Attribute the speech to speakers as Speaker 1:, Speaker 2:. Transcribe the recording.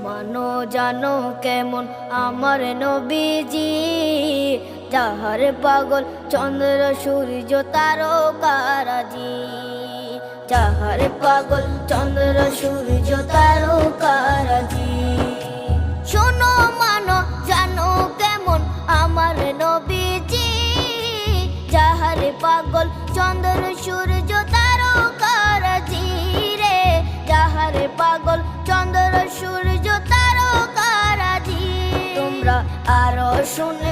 Speaker 1: মানো জানো কেমন আমার নবীজি, যাহার পাগল চন্দ্র সূর্য তারকারাজি, যাহার পাগল চন্দ্র সূর্য তারকারাজি। শোনো মানো জানো কেমন আমার নবীজি, যাহার পাগল চন্দ্র সূর্য তারকারাজি রে, যাহার পাগল চন্দ্র সূর্য তারকারাজি। তোমরা আরো শুনে